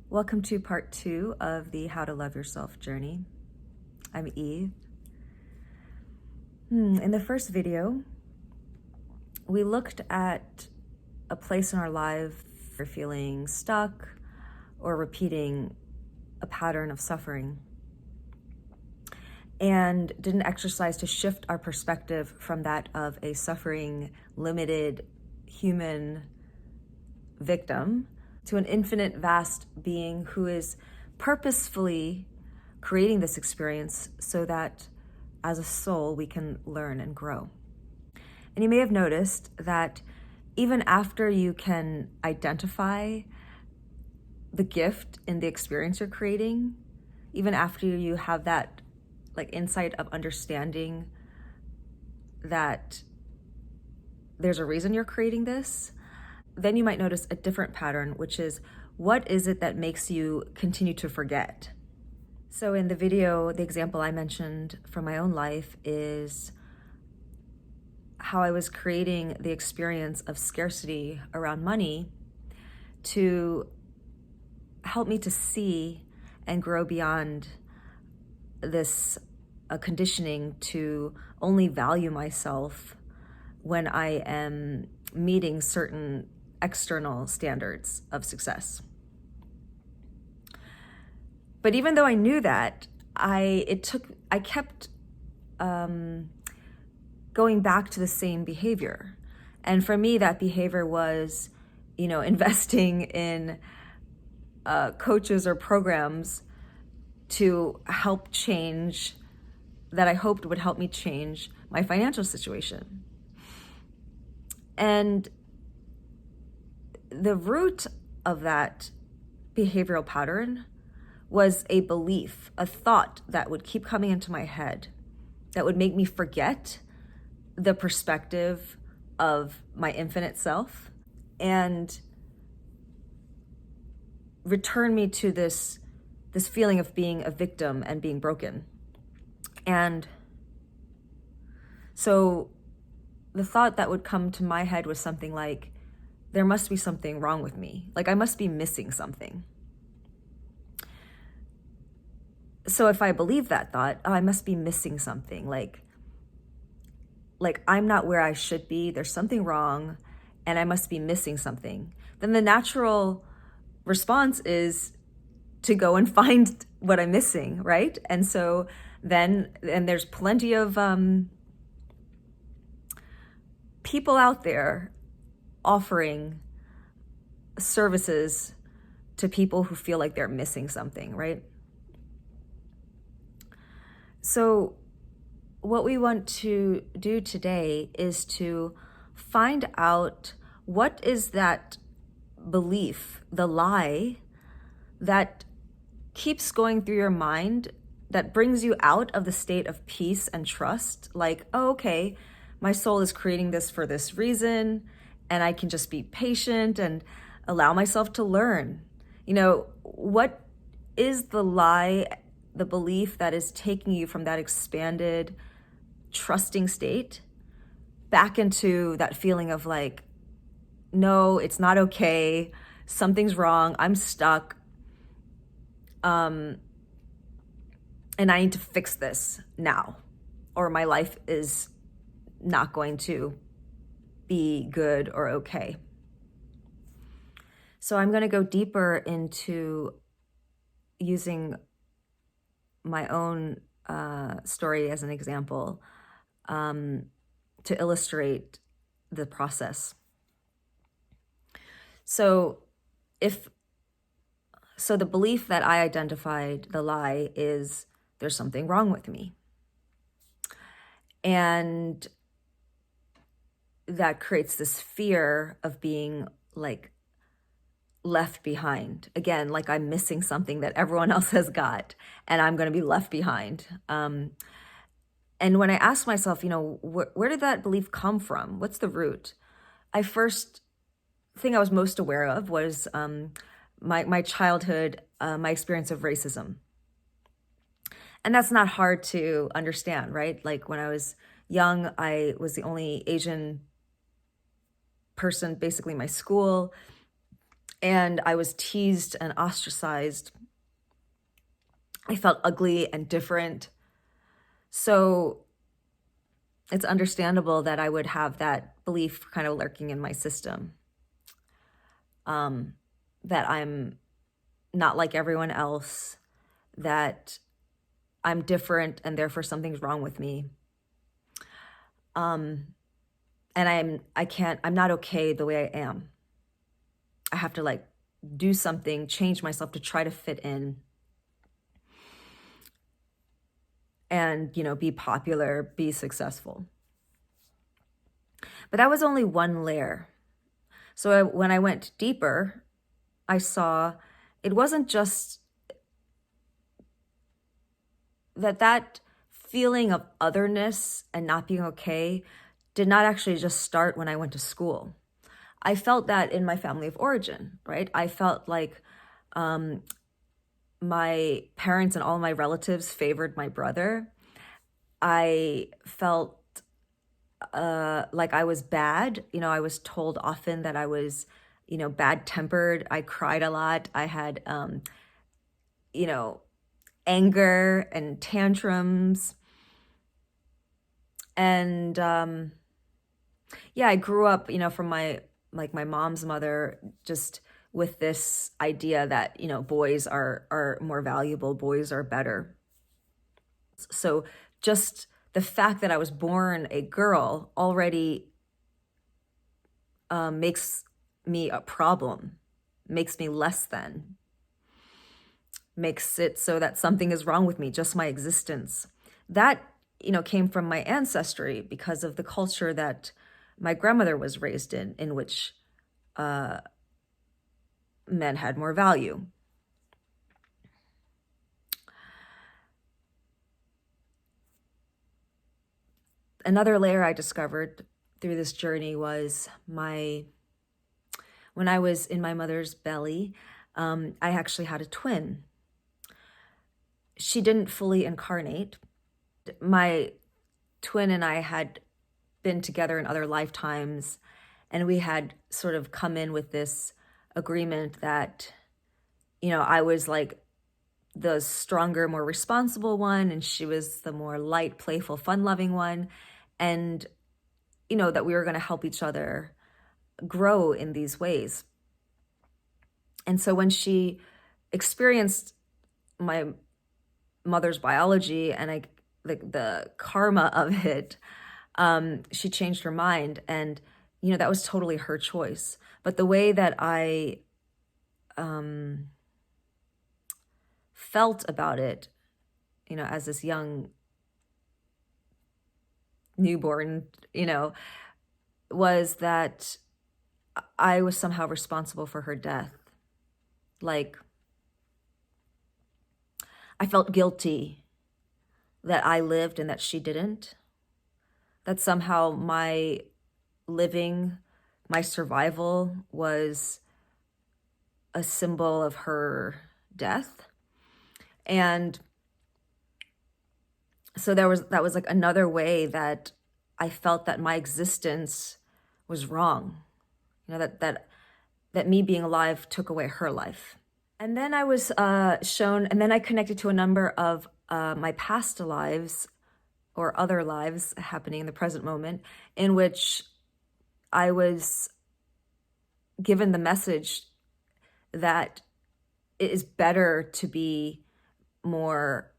Welcome to part 2 of the How to Love Yourself journey. I'm Eve. In the first video, we looked at a place in our life for feeling stuck or repeating a pattern of suffering, and did an exercise to shift our perspective from that of a suffering, limited human victim to an infinite, vast being who is purposefully creating this experience so that as a soul we can learn and grow. And you may have noticed that even after you can identify the gift in the experience you're creating, even after you have that insight of understanding that there's a reason you're creating this, then you might notice a different pattern, which is, what is it that makes you continue to forget? So in the video, the example I mentioned from my own life is how I was creating the experience of scarcity around money to help me to see and grow beyond this conditioning to only value myself when I am meeting certain external standards of success. But even though I knew that, I kept going back to the same behavior. And for me, that behavior was, investing in coaches or programs to help change, that I hoped would help me change my financial situation. And the root of that behavioral pattern was a belief, a thought that would keep coming into my head that would make me forget the perspective of my infinite self and return me to this feeling of being a victim and being broken. And so the thought that would come to my head was something like, there must be something wrong with me. I must be missing something. So if I believe that thought, I must be missing something. Like I'm not where I should be. There's something wrong and I must be missing something. Then the natural response is to go and find what I'm missing, right? And so then, and there's plenty of people out there offering services to people who feel like they're missing something, right? So what we want to do today is to find out what is that belief, the lie that keeps going through your mind that brings you out of the state of peace and trust. Like, oh, okay, my soul is creating this for this reason, and I can just be patient and allow myself to learn. What is the lie, the belief that is taking you from that expanded, trusting state back into that feeling of no, it's not okay, something's wrong, I'm stuck, and I need to fix this now, or my life is not going to be good or okay. So I'm going to go deeper into using my own story as an example to illustrate the process. So the belief that I identified, the lie, is there's something wrong with me. And that creates this fear of being left behind. Again, I'm missing something that everyone else has got and I'm going to be left behind. And when I ask myself, where did that belief come from? What's the root? First thing I was most aware of was my childhood, my experience of racism. And that's not hard to understand, right? When I was young, I was the only Asian person basically in my school. and I was teased and ostracized. I felt ugly and different. So it's understandable that I would have that belief kind of lurking in my system, that I'm not like everyone else, that I'm different and therefore something's wrong with me. And I'm not okay the way I am. I have to like do something, change myself to try to fit in and, be popular, be successful. But that was only one layer. So when I went deeper, I saw it wasn't just that feeling of otherness and not being okay did not actually just start when I went to school. I felt that in my family of origin, right? I felt like my parents and all my relatives favored my brother. I felt like I was bad. I was told often that I was, bad-tempered. I cried a lot. I had, anger and tantrums. And I grew up, from my mom's mother, just with this idea that, boys are more valuable, boys are better. So just the fact that I was born a girl already makes me a problem, makes me less than, makes it so that something is wrong with me, just my existence. That, came from my ancestry because of the culture that my grandmother was raised in which men had more value. Another layer I discovered through this journey was when I was in my mother's belly, I actually had a twin. She didn't fully incarnate. My twin and I had been together in other lifetimes, and we had sort of come in with this agreement that, I was like the stronger, more responsible one, and she was the more light, playful, fun-loving one. And, that we were going to help each other grow in these ways. And so when she experienced my mother's biology and the karma of it, she changed her mind. And, that was totally her choice. But the way that I felt about it, as this young newborn, was that I was somehow responsible for her death. Like, I felt guilty that I lived and that she didn't. That somehow my living, my survival was a symbol of her death. And so that was like another way that I felt that my existence was wrong. That me being alive took away her life. And then I was shown, and then I connected to a number of my past lives or other lives happening in the present moment, in which I was given the message that it is better to be more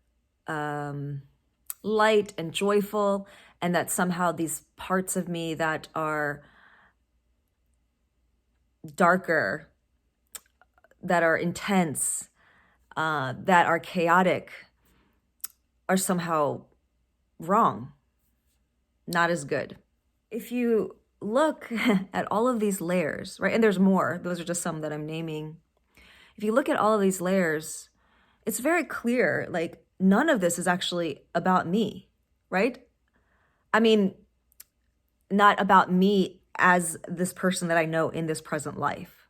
light and joyful, and that somehow these parts of me that are darker, that are intense, that are chaotic, are somehow wrong, not as good. If you look at all of these layers, right, and there's more, those are just some that I'm naming. If you look at all of these layers, it's very clear, like, none of this is actually about me, right? I mean, not about me as this person that I know in this present life,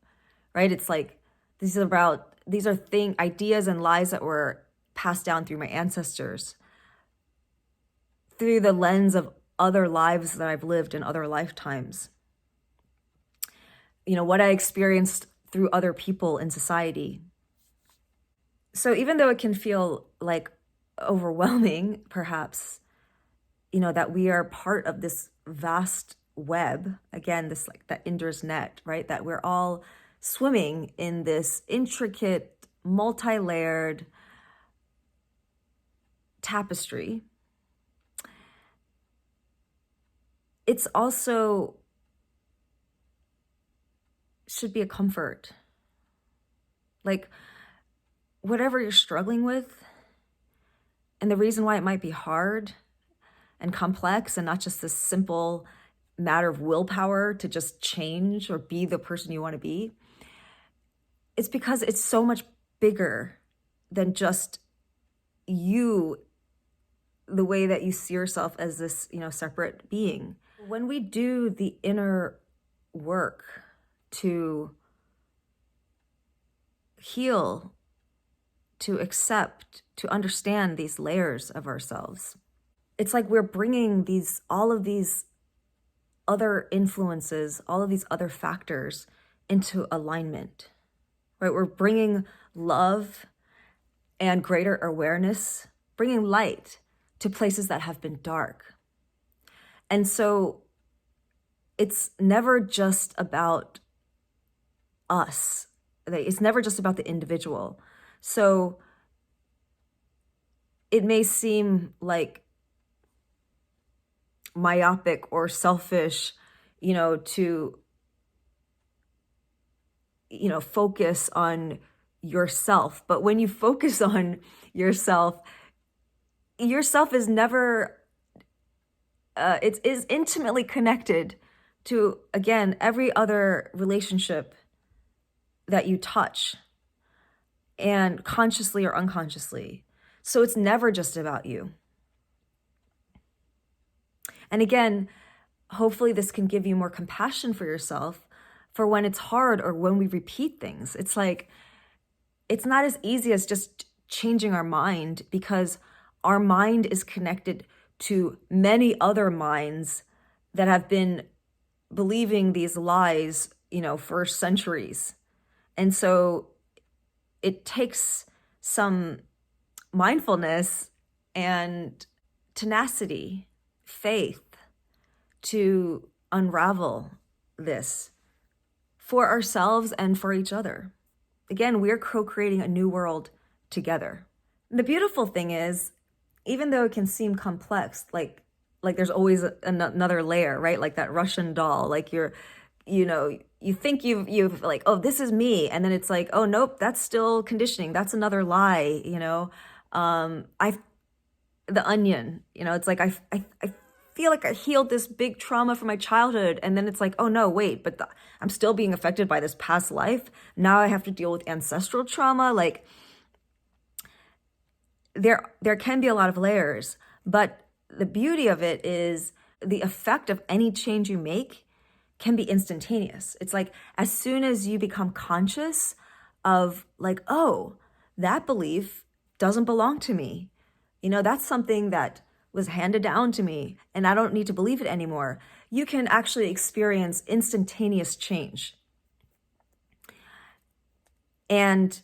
right? It's like, these are ideas and lies that were passed down through my ancestors, through the lens of other lives that I've lived in other lifetimes. What I experienced through other people in society. So even though it can feel like overwhelming, perhaps, that we are part of this vast web, again, this like that Indra's net, right? That we're all swimming in this intricate, multi-layered tapestry. It's also should be a comfort. Like whatever you're struggling with, and the reason why it might be hard and complex and not just this simple matter of willpower to just change or be the person you want to be, it's because it's so much bigger than just you, the way that you see yourself as this, separate being. When we do the inner work to heal, to accept, to understand these layers of ourselves, it's like we're bringing all of these other influences, all of these other factors into alignment, right? We're bringing love and greater awareness, bringing light to places that have been dark. And so it's never just about us. It's never just about the individual. So it may seem like myopic or selfish, to, focus on yourself. But when you focus on yourself is never, it is intimately connected to, again, every other relationship that you touch, and consciously or unconsciously. So it's never just about you. And again, hopefully this can give you more compassion for yourself for when it's hard or when we repeat things. It's like, it's not as easy as just changing our mind, because our mind is connected to many other minds that have been believing these lies, for centuries. And so it takes some mindfulness and tenacity, faith, to unravel this for ourselves and for each other. Again, we're co-creating a new world together. And the beautiful thing is, even though it can seem complex, like there's always another layer, right? Like that Russian doll, like you think you've like, oh, this is me. And then it's like, oh, nope, that's still conditioning. That's another lie, the onion, it's like, I feel like I healed this big trauma from my childhood. And then it's like, oh no, wait, but I'm still being affected by this past life. Now I have to deal with ancestral trauma. Like there can be a lot of layers, but the beauty of it is the effect of any change you make can be instantaneous. It's like, as soon as you become conscious of like, oh, that belief doesn't belong to me. That's something that was handed down to me and I don't need to believe it anymore. You can actually experience instantaneous change. And,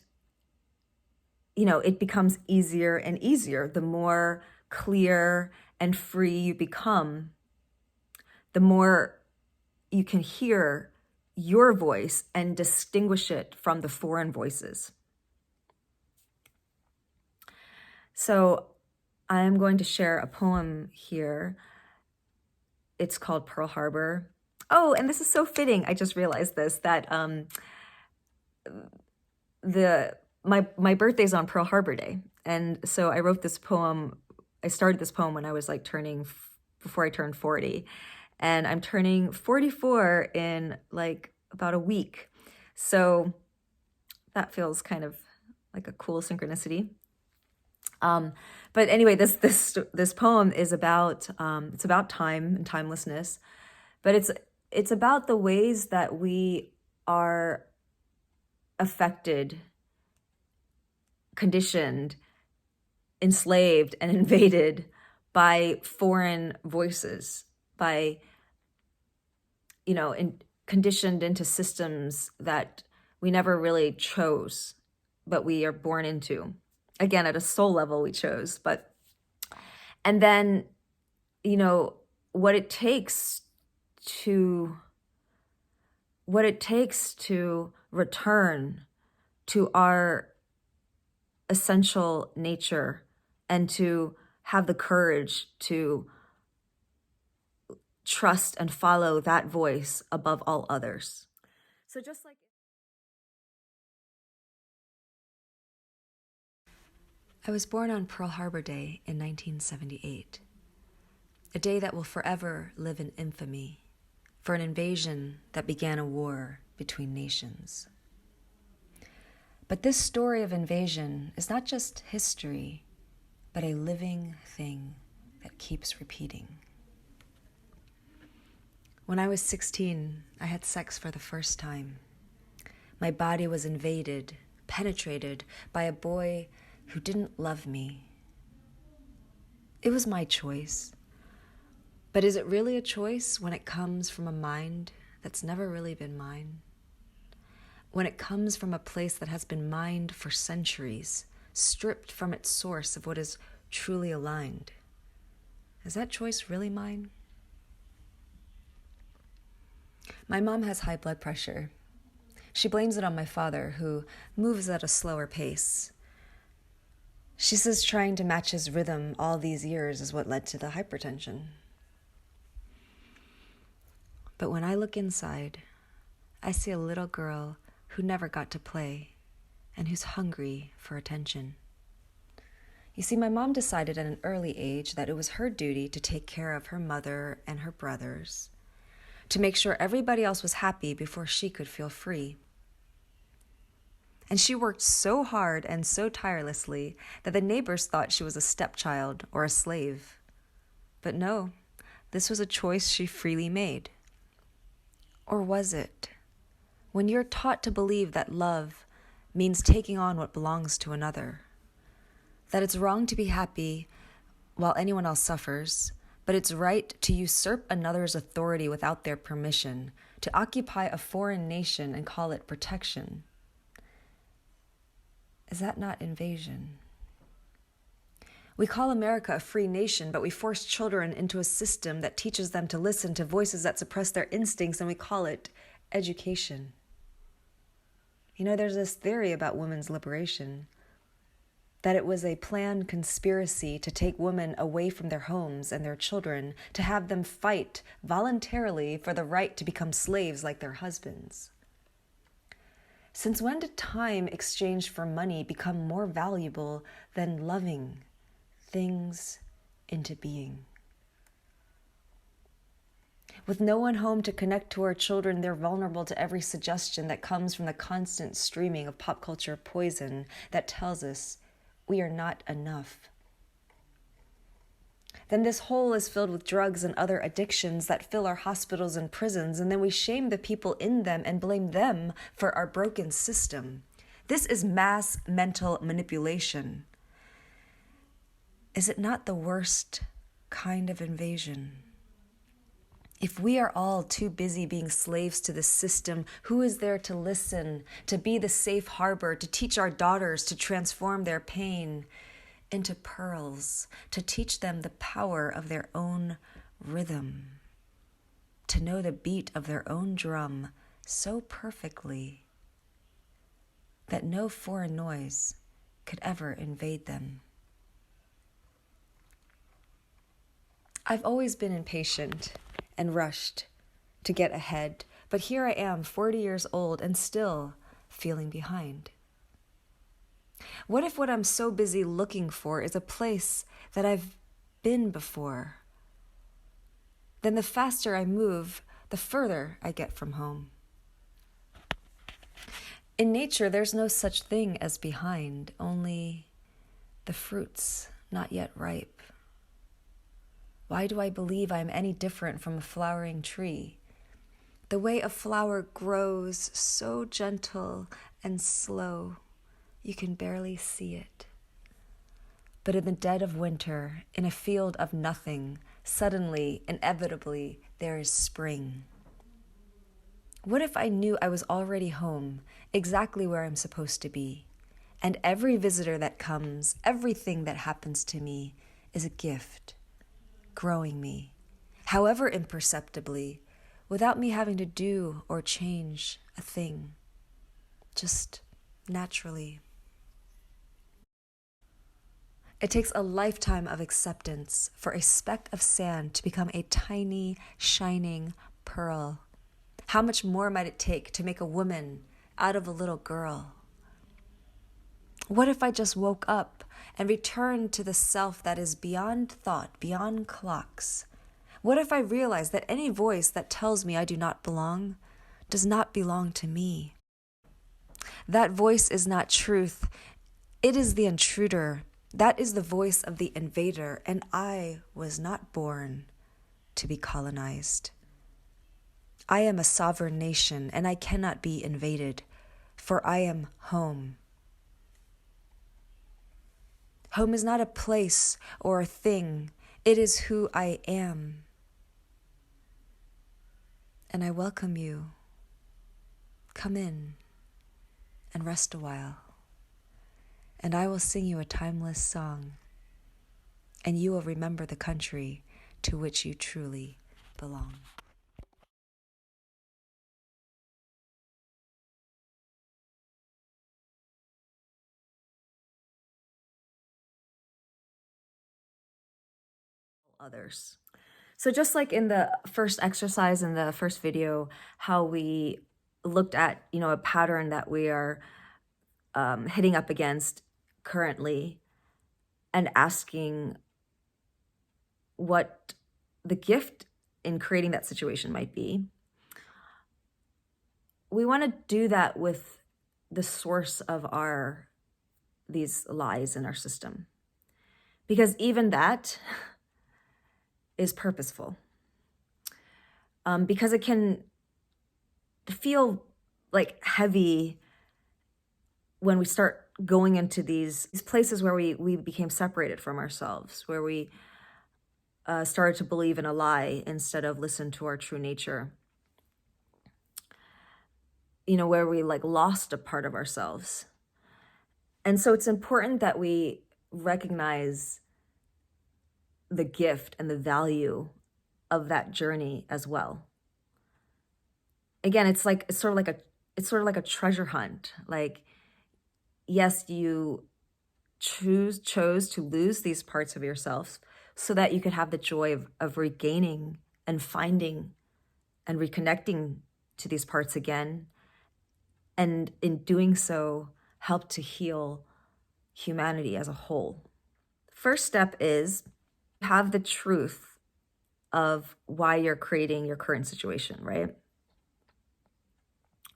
it becomes easier and easier. The more clear and free you become, the more you can hear your voice and distinguish it from the foreign voices. So I'm going to share a poem here. It's called Pearl Harbor. Oh, and this is so fitting. I just realized this, that my birthday's on Pearl Harbor Day. And so I wrote this poem. I started this poem when I was like before I turned 40. And I'm turning 44 in like about a week. So that feels kind of like a cool synchronicity. But anyway, this poem is about it's about time and timelessness, but it's about the ways that we are affected, conditioned, enslaved, and invaded by foreign voices, by conditioned into systems that we never really chose, but we are born into. Again, at a soul level, we chose. And then, what it takes to return to our essential nature and to have the courage to trust and follow that voice above all others. So just like I was born on Pearl Harbor Day in 1978, a day that will forever live in infamy for an invasion that began a war between nations. But this story of invasion is not just history, but a living thing that keeps repeating. When I was 16, I had sex for the first time. My body was invaded, penetrated by a boy who didn't love me. It was my choice. But is it really a choice when it comes from a mind that's never really been mine? When it comes from a place that has been mined for centuries, stripped from its source of what is truly aligned? Is that choice really mine? My mom has high blood pressure. She blames it on my father, who moves at a slower pace. She says trying to match his rhythm all these years is what led to the hypertension. But when I look inside, I see a little girl who never got to play and who's hungry for attention. You see, my mom decided at an early age that it was her duty to take care of her mother and her brothers, to make sure everybody else was happy before she could feel free. And she worked so hard and so tirelessly that the neighbors thought she was a stepchild or a slave. But no, this was a choice she freely made. Or was it? When you're taught to believe that love means taking on what belongs to another, that it's wrong to be happy while anyone else suffers, but it's right to usurp another's authority without their permission, to occupy a foreign nation and call it protection. Is that not invasion? We call America a free nation, but we force children into a system that teaches them to listen to voices that suppress their instincts, and we call it education. There's this theory about women's liberation, that it was a planned conspiracy to take women away from their homes and their children, to have them fight voluntarily for the right to become slaves like their husbands. Since when did time exchanged for money become more valuable than loving things into being? With no one home to connect to our children, they're vulnerable to every suggestion that comes from the constant streaming of pop culture poison that tells us we are not enough. Then this hole is filled with drugs and other addictions that fill our hospitals and prisons, and then we shame the people in them and blame them for our broken system. This is mass mental manipulation. Is it not the worst kind of invasion? If we are all too busy being slaves to the system, who is there to listen, to be the safe harbor, to teach our daughters to transform their pain into pearls, to teach them the power of their own rhythm, to know the beat of their own drum so perfectly that no foreign noise could ever invade them? I've always been impatient and rushed to get ahead, but here I am, 40 years old, and still feeling behind. What if what I'm so busy looking for is a place that I've been before? Then the faster I move, the further I get from home. In nature, there's no such thing as behind, only the fruits not yet ripe. Why do I believe I am any different from a flowering tree? The way a flower grows, so gentle and slow, you can barely see it. But in the dead of winter, in a field of nothing, suddenly, inevitably, there is spring. What if I knew I was already home, exactly where I'm supposed to be? And every visitor that comes, everything that happens to me is a gift, growing me, however imperceptibly, without me having to do or change a thing, just naturally. It takes a lifetime of acceptance for a speck of sand to become a tiny, shining pearl. How much more might it take to make a woman out of a little girl? What if I just woke up and returned to the self that is beyond thought, beyond clocks? What if I realized that any voice that tells me I do not belong does not belong to me? That voice is not truth. It is the intruder. That is the voice of the invader, and I was not born to be colonized. I am a sovereign nation, and I cannot be invaded, for I am home. Home is not a place or a thing. It is who I am. And I welcome you. Come in and rest a while. And I will sing you a timeless song, and you will remember the country to which you truly belong. Others. So just like in the first exercise in the first video, how we looked at, a pattern that we are hitting up against currently and asking what the gift in creating that situation might be. We want to do that with the source of these lies in our system, because even that is purposeful, because it can feel like heavy when we start going into these places where we became separated from ourselves, where we started to believe in a lie instead of listen to our true nature, where we lost a part of ourselves. And so it's important that we recognize the gift and the value of that journey as well. Again, it's sort of like a treasure hunt. Like, yes, you chose to lose these parts of yourself so that you could have the joy of regaining and finding and reconnecting to these parts again. And in doing so, help to heal humanity as a whole. First step is have the truth of why you're creating your current situation, right?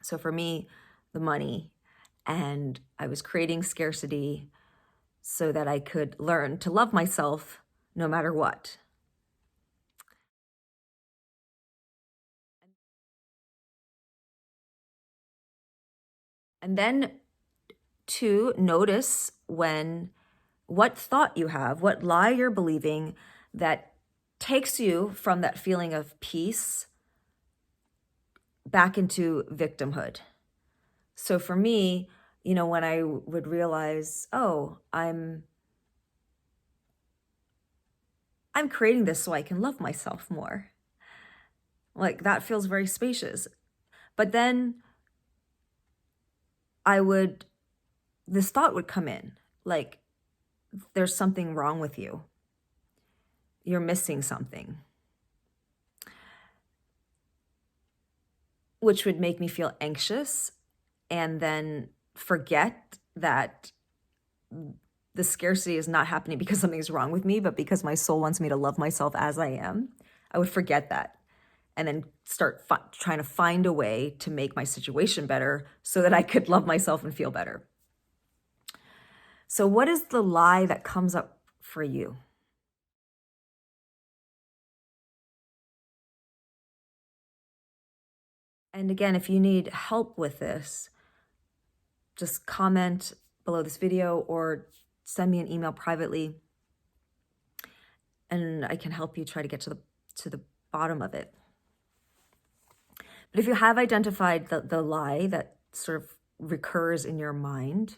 So for me, the money, and I was creating scarcity so that I could learn to love myself no matter what. And then to notice what thought you have, what lie you're believing that takes you from that feeling of peace back into victimhood. So for me, when I would realize, oh, I'm creating this so I can love myself more. Like, that feels very spacious. But then this thought would come in, like, there's something wrong with you. You're missing something. Which would make me feel anxious and then forget that the scarcity is not happening because something's wrong with me, but because my soul wants me to love myself as I am. I would forget that and then start trying to find a way to make my situation better so that I could love myself and feel better. So what is the lie that comes up for you? And again, if you need help with this, just comment below this video or send me an email privately, and I can help you try to get to the bottom of it. But if you have identified the lie that sort of recurs in your mind,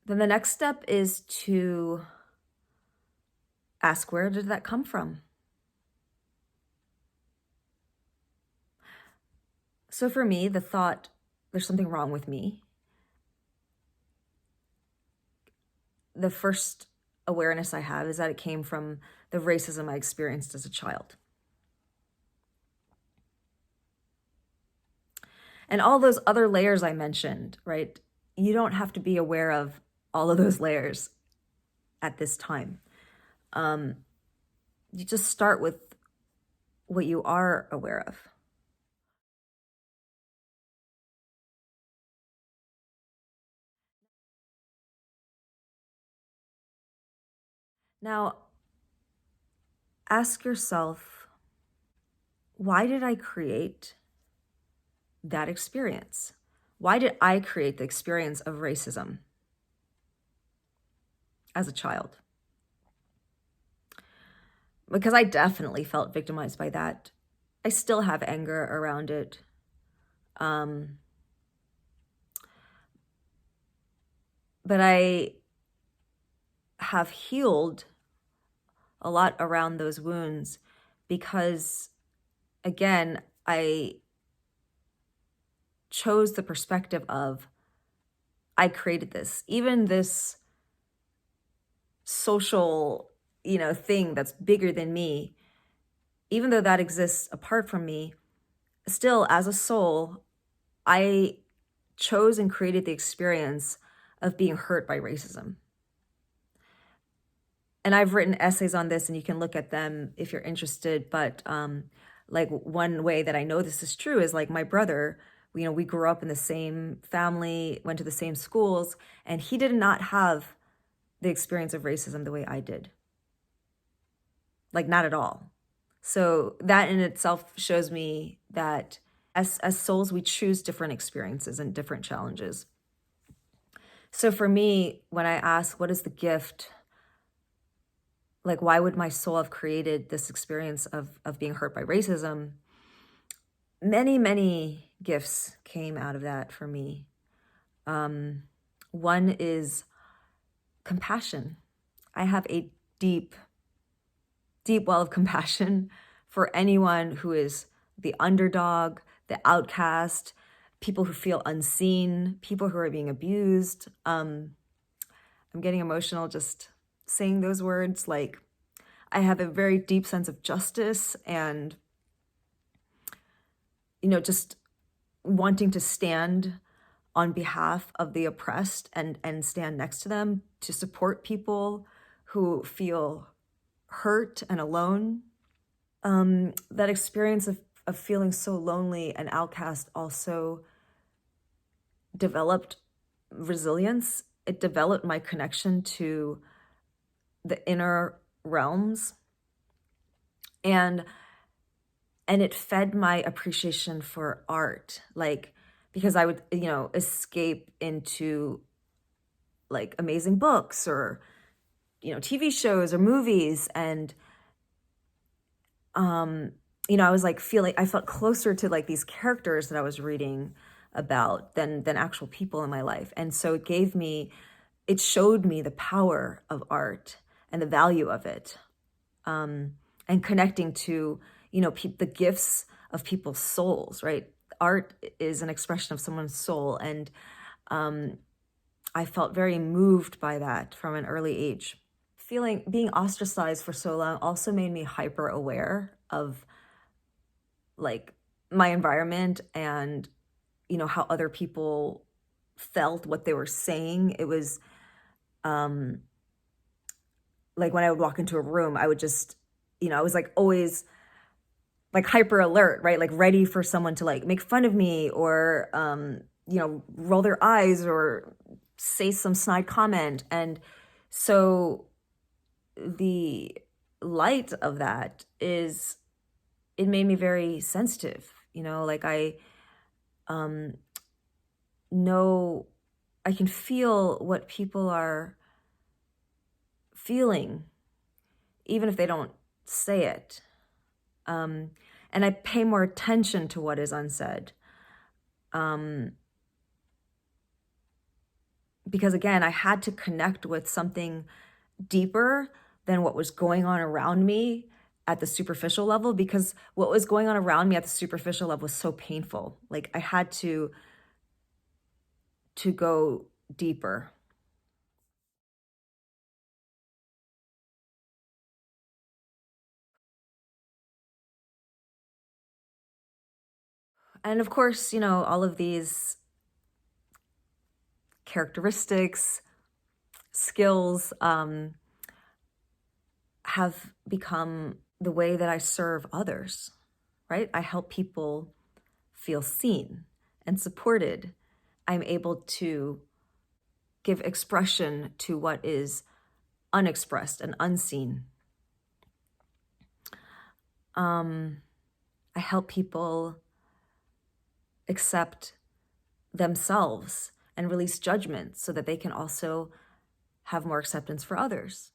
then the next step is to ask, where did that come from? So for me, the thought, there's something wrong with me, the first awareness I have is that it came from the racism I experienced as a child. And all those other layers I mentioned, right? You don't have to be aware of all of those layers at this time. You just start with what you are aware of. Now, ask yourself, why did I create that experience? Why did I create the experience of racism as a child? Because I definitely felt victimized by that. I still have anger around it. But I have healed a lot around those wounds because, again, I chose the perspective of, I created this. Even this social, thing that's bigger than me, even though that exists apart from me, still as a soul, I chose and created the experience of being hurt by racism. And I've written essays on this and you can look at them if you're interested. But like one way that I know this is true is like my brother, we grew up in the same family, went to the same schools, and he did not have the experience of racism the way I did. Like not at all. So that in itself shows me that as souls, we choose different experiences and different challenges. So for me, when I ask, what is the gift? Like, why would my soul have created this experience of being hurt by racism? Many, many gifts came out of that for me. One is compassion. I have a deep, deep well of compassion for anyone who is the underdog, the outcast, people who feel unseen, people who are being abused. I'm getting emotional just saying those words. Like, I have a very deep sense of justice and, just wanting to stand on behalf of the oppressed and stand next to them to support people who feel hurt and alone. That experience of feeling so lonely and outcast also developed resilience. It developed my connection to the inner realms, and it fed my appreciation for art, like, because I would escape into like amazing books or TV shows or movies, and I was like I felt closer to like these characters that I was reading about than actual people in my life. And so it showed me the power of art and the value of it, and connecting to, the gifts of people's souls, right? Art is an expression of someone's soul. And I felt very moved by that from an early age. Being ostracized for so long also made me hyper aware of like my environment and, how other people felt, what they were saying. It was, like when I would walk into a room, I would just, I was like always like hyper alert, right? Like ready for someone to like make fun of me or, roll their eyes or say some snide comment. And so the light of that is, it made me very sensitive, like I know, I can feel what people are feeling, even if they don't say it. And and I pay more attention to what is unsaid. Because again, I had to connect with something deeper than what was going on around me at the superficial level, because what was going on around me at the superficial level was so painful. Like I had to go deeper. And of course, all of these characteristics, skills, have become the way that I serve others, right? I help people feel seen and supported. I'm able to give expression to what is unexpressed and unseen. I help people accept themselves and release judgment so that they can also have more acceptance for others.